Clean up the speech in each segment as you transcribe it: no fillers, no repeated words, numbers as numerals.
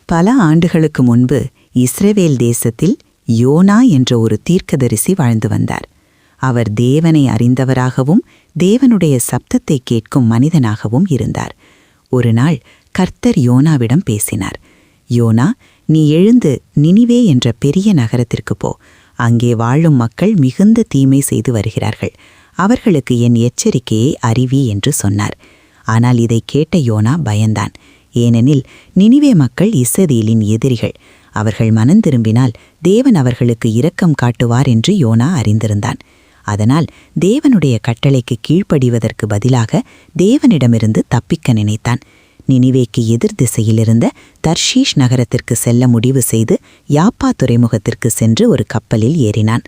பல ஆண்டுகளுக்கு முன்பு இஸ்ரவேல் தேசத்தில் யோனா என்ற ஒரு தீர்க்கதரிசி வாழ்ந்து வந்தார். அவர் தேவனை அறிந்தவராகவும் தேவனுடைய சப்தத்தை கேட்கும் மனிதனாகவும் இருந்தார். ஒரு நாள் கர்த்தர் யோனாவிடம் பேசினார். யோனா, நீ எழுந்து நினிவே என்ற பெரிய நகரத்திற்கு போ. அங்கே வாழும் மக்கள் மிகுந்த தீமை செய்து வருகிறார்கள். அவர்களுக்கு என் எச்சரிக்கையை அறிவி என்று சொன்னார். ஆனால் இதை கேட்ட யோனா பயந்தான். ஏனெனில் நினிவே மக்கள் இஸ்ரவேலின் எதிரிகள். அவர்கள் மனம் திரும்பினால் தேவன் அவர்களுக்கு இரக்கம் காட்டுவார் என்று யோனா அறிந்திருந்தான். அதனால் தேவனுடைய கட்டளைக்கு கீழ்ப்படிவதற்கு பதிலாக தேவனிடமிருந்து தப்பிக்க நினைத்தான். நினிவேக்கு எதிர் திசையிலிருந்த தர்ஷீஷ் நகரத்திற்கு செல்ல முடிவு செய்து யாப்பா துறைமுகத்திற்கு சென்று ஒரு கப்பலில் ஏறினான்.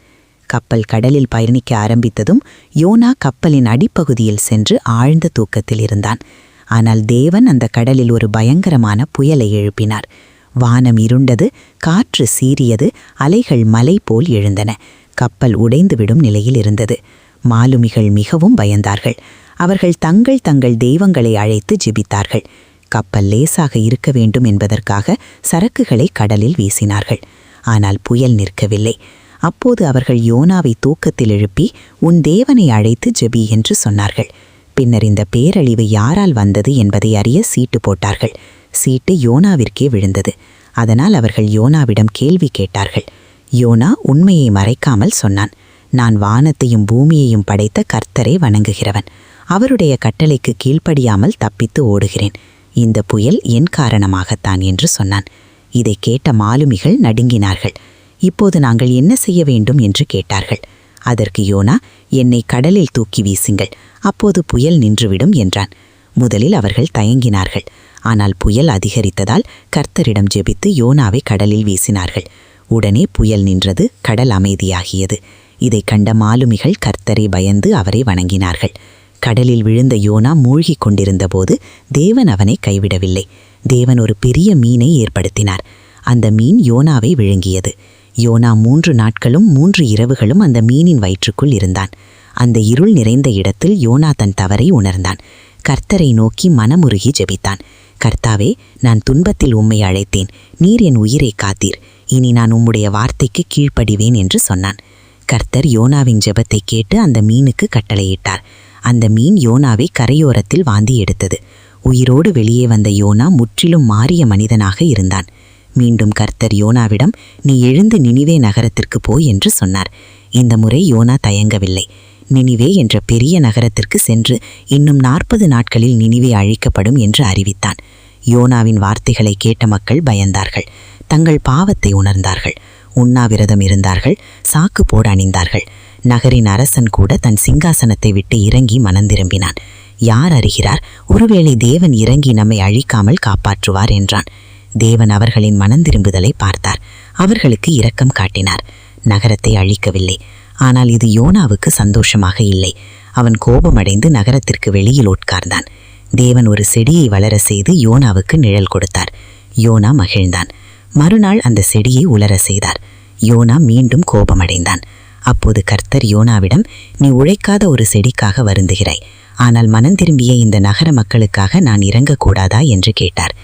கப்பல் கடலில் பயணிக்க ஆரம்பித்ததும் யோனா கப்பலின் அடிப்பகுதியில் சென்று ஆழ்ந்த தூக்கத்தில் இருந்தான். ஆனால் தேவன் அந்த கடலில் ஒரு பயங்கரமான புயலை எழுப்பினார். வானம் இருண்டது, காற்று சீறியது, அலைகள் மலை போல் எழுந்தன. கப்பல் உடைந்துவிடும் நிலையில் இருந்தது. மாலுமிகள் மிகவும் பயந்தார்கள். அவர்கள் தங்கள் தங்கள் தெய்வங்களை அழைத்து ஜெபித்தார்கள். கப்பல் லேசாக இருக்க வேண்டும் என்பதற்காக சரக்குகளை கடலில் வீசினார்கள். ஆனால் புயல் நிற்கவில்லை. அப்போது அவர்கள் யோனாவை தூக்கத்தில் எழுப்பி, உன் தேவனை அழைத்து ஜெபி என்று சொன்னார்கள். பின்னர் இந்த பேரழிவு யாரால் வந்தது என்பதை அறிய சீட்டு போட்டார்கள். சீட்டு யோனாவிற்கே விழுந்தது. அதனால் அவர்கள் யோனாவிடம் கேள்வி கேட்டார்கள். யோனா உண்மையை மறைக்காமல் சொன்னான். நான் வானத்தையும் பூமியையும் படைத்த கர்த்தரை வணங்குகிறவன். அவருடைய கட்டளைக்கு கீழ்ப்படியாமல் தப்பித்து ஓடுகிறேன். இந்த புயல் என் காரணமாகத்தான் என்று சொன்னான். இதை கேட்ட மாலுமிகள் நடுங்கினார்கள். இப்போது நாங்கள் என்ன செய்ய வேண்டும் என்று கேட்டார்கள். அதற்கு யோனா, என்னை கடலில் தூக்கி வீசுங்கள், அப்போது புயல் நின்றுவிடும் என்றான். முதலில் அவர்கள் தயங்கினார்கள். ஆனால் புயல் அதிகரித்ததால் கர்த்தரிடம் ஜெபித்து யோனாவை கடலில் வீசினார்கள். உடனே புயல் நின்றது, கடல் அமைதியாகியது. இதை கண்ட மாலுமிகள் கர்த்தரை பயந்து அவரை வணங்கினார்கள். கடலில் விழுந்த யோனா மூழ்கி கொண்டிருந்த போது தேவன் அவனை கைவிடவில்லை. தேவன் ஒரு பெரிய மீனை ஏற்படுத்தினார். அந்த மீன் யோனாவை விழுங்கியது. யோனா 3 நாட்களும் 3 இரவுகளும் அந்த மீனின் வயிற்றுக்குள் இருந்தான். அந்த இருள் நிறைந்த இடத்தில் யோனா தன் தவறை உணர்ந்தான். கர்த்தரை நோக்கி மனமுருகி ஜெபித்தான். கர்த்தாவே, நான் துன்பத்தில் உம்மை அழைத்தேன். நீர் என் உயிரை காத்தீர். இனி நான் உம்முடைய வார்த்தைக்கு கீழ்ப்படிவேன் என்று சொன்னான். கர்த்தர் யோனாவின் ஜெபத்தை கேட்டு அந்த மீனுக்கு கட்டளையிட்டார். அந்த மீன் யோனாவை கரையோரத்தில் வாந்தி எடுத்தது. உயிரோடு வெளியே வந்த யோனா முற்றிலும் மாறிய மனிதனாக இருந்தான். மீண்டும் கர்த்தர் யோனாவிடம், நீ எழுந்து நினிவே நகரத்திற்கு போய் என்று சொன்னார். இந்த முறை யோனா தயங்கவில்லை. நினிவே என்ற பெரிய நகரத்திற்கு சென்று இன்னும் 40 நாட்களில் நினிவே அழிக்கப்படும் என்று அறிவித்தான். யோனாவின் வார்த்தைகளை கேட்ட மக்கள் பயந்தார்கள். தங்கள் பாவத்தை உணர்ந்தார்கள். உண்ணாவிரதம் இருந்தார்கள். சாக்கு போட அணிந்தார்கள். நகரின் அரசன் கூட தன் சிங்காசனத்தை விட்டு இறங்கி மனந்திரும்பினான். யார் அறிகிறார், ஒருவேளை தேவன் இறங்கி நம்மை அழிக்காமல் காப்பாற்றுவார் என்றான். தேவன் அவர்களின் மனந்திரும்புதலை பார்த்தார். அவர்களுக்கு இரக்கம் காட்டினார். நகரத்தை அழிக்கவில்லை. ஆனால் இது யோனாவுக்கு சந்தோஷமாக இல்லை. அவன் கோபமடைந்து நகரத்திற்கு வெளியில் உட்கார்ந்தான். தேவன் ஒரு செடியை வளர செய்து யோனாவுக்கு நிழல் கொடுத்தார். யோனா மகிழ்ந்தான். மறுநாள் அந்த செடியை உலர செய்தார். யோனா மீண்டும் கோபமடைந்தான். அப்போது கர்த்தர் யோனாவிடம், நீ உழைக்காத ஒரு செடிக்காக வருந்துகிறாய். ஆனால் மனம் திரும்பிய இந்த நகர மக்களுக்காக நான் இறங்கக்கூடாதா என்று கேட்டார்.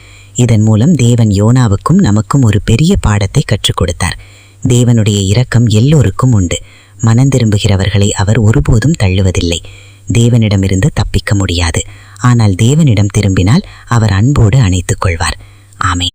இதன் மூலம் தேவன் யோனாவுக்கும் நமக்கும் ஒரு பெரிய பாடத்தை கற்றுக் கொடுத்தார். தேவனுடைய இரக்கம் எல்லோருக்கும் உண்டு. மனம் திரும்புகிறவர்களை அவர் ஒருபோதும் தள்ளுவதில்லை. தேவனிடமிருந்து தப்பிக்க முடியாது. ஆனால் தேவனிடம் திரும்பினால் அவர் அன்போடு அணைத்துக் கொள்வார். ஆமென்.